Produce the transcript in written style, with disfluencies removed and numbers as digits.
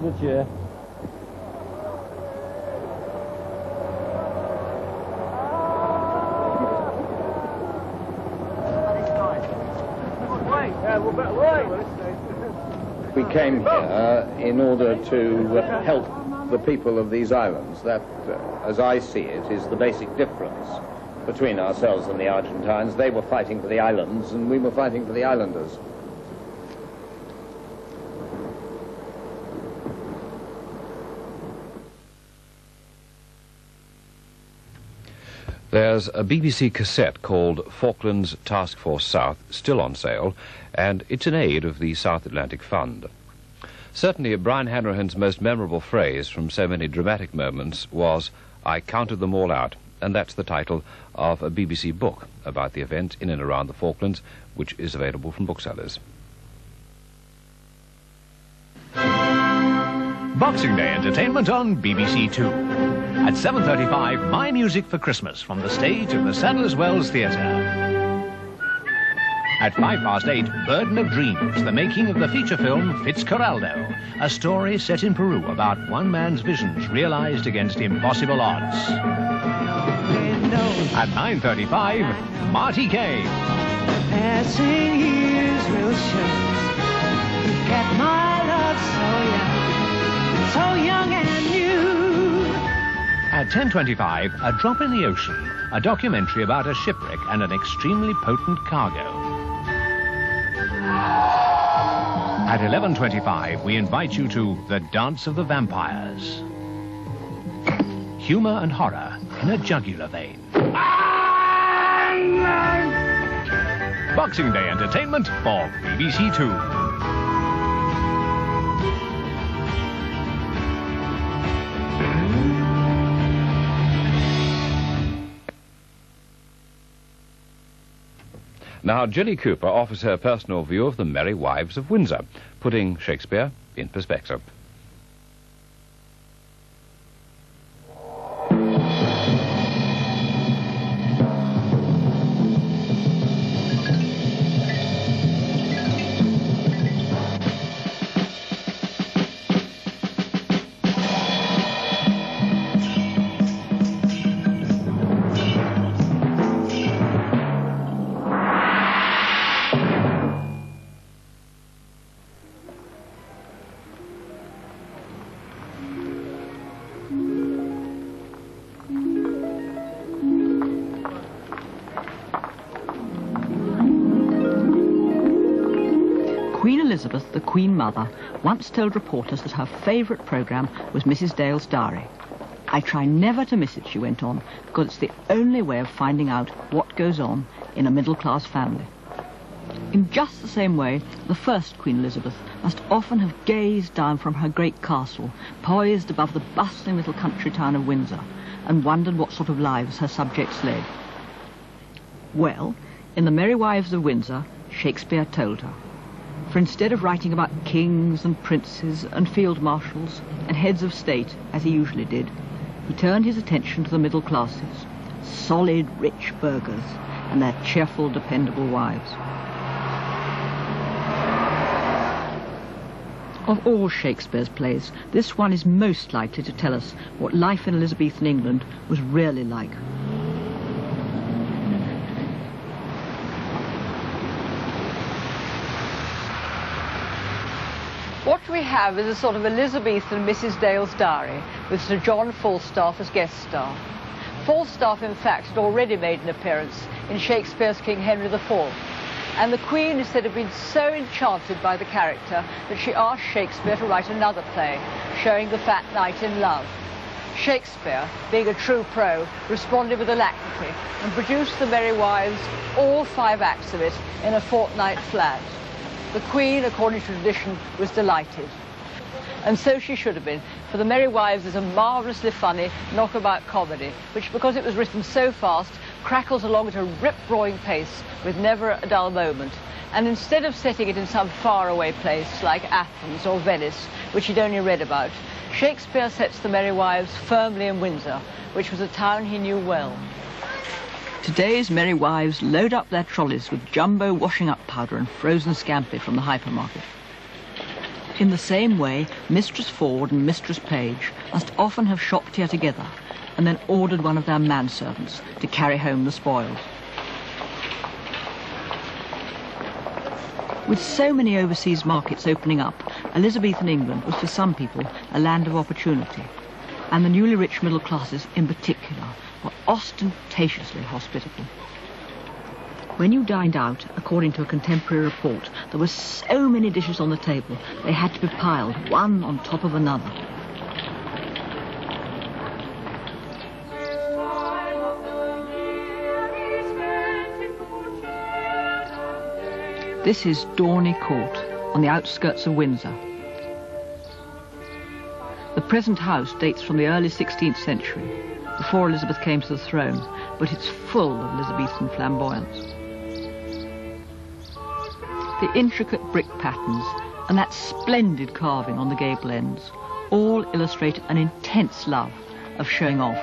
There's the chair. We came here in order to help the people of these islands. That, as I see it, is the basic difference between ourselves and the Argentines. They were fighting for the islands, and we were fighting for the islanders. There's a BBC cassette called Falklands Task Force South, still on sale, and it's in aid of the South Atlantic Fund. Certainly, Brian Hanrahan's most memorable phrase from so many dramatic moments was, "I counted them all out," and that's the title of a BBC book about the event in and around the Falklands, which is available from booksellers. Boxing Day entertainment on BBC2. At 7:35, My Music for Christmas from the stage of the Sadler's Wells Theatre. At 8:05, Burden of Dreams, the making of the feature film Fitzcarraldo, a story set in Peru about one man's visions realized against impossible odds. At 9:35, Marty Kaye. Passing years will show. Get my love so young and new. At 10:25, A Drop in the Ocean, a documentary about a shipwreck and an extremely potent cargo. At 11:25, we invite you to The Dance of the Vampires. Humour and horror in a jugular vein. Boxing Day entertainment for BBC2. Now, Jilly Cooper offers her personal view of the Merry Wives of Windsor, putting Shakespeare in perspective. Queen Elizabeth, the Queen Mother, once told reporters that her favourite programme was Mrs. Dale's Diary. "I try never to miss it," she went on, "because it's the only way of finding out what goes on in a middle-class family." In just the same way, the first Queen Elizabeth must often have gazed down from her great castle, poised above the bustling little country town of Windsor, and wondered what sort of lives her subjects led. Well, in The Merry Wives of Windsor, Shakespeare told her. For instead of writing about kings and princes and field marshals and heads of state, as he usually did, he turned his attention to the middle classes, solid, rich burghers and their cheerful, dependable wives. Of all Shakespeare's plays, this one is most likely to tell us what life in Elizabethan England was really like. What we have is a sort of Elizabethan Mrs. Dale's Diary with Sir John Falstaff as guest star. Falstaff, in fact, had already made an appearance in Shakespeare's King Henry IV, and the Queen is said to have been so enchanted by the character that she asked Shakespeare to write another play showing the fat knight in love. Shakespeare, being a true pro, responded with alacrity and produced The Merry Wives, all 5 acts of it, in a fortnight flat. The Queen, according to tradition, was delighted. And so she should have been, for The Merry Wives is a marvellously funny knockabout comedy, which, because it was written so fast, crackles along at a rip-roaring pace with never a dull moment. And instead of setting it in some faraway place like Athens or Venice, which he'd only read about, Shakespeare sets The Merry Wives firmly in Windsor, which was a town he knew well. Today's Merry Wives load up their trolleys with jumbo washing-up powder and frozen scampi from the hypermarket. In the same way, Mistress Ford and Mistress Page must often have shopped here together and then ordered one of their manservants to carry home the spoils. With so many overseas markets opening up, Elizabethan England was for some people a land of opportunity, and the newly rich middle classes in particular were ostentatiously hospitable. When you dined out, according to a contemporary report, there were so many dishes on the table they had to be piled one on top of another. This is Dorney Court, on the outskirts of Windsor. The present house dates from the early 16th century, before Elizabeth came to the throne, but it's full of Elizabethan flamboyance. The intricate brick patterns and that splendid carving on the gable ends all illustrate an intense love of showing off.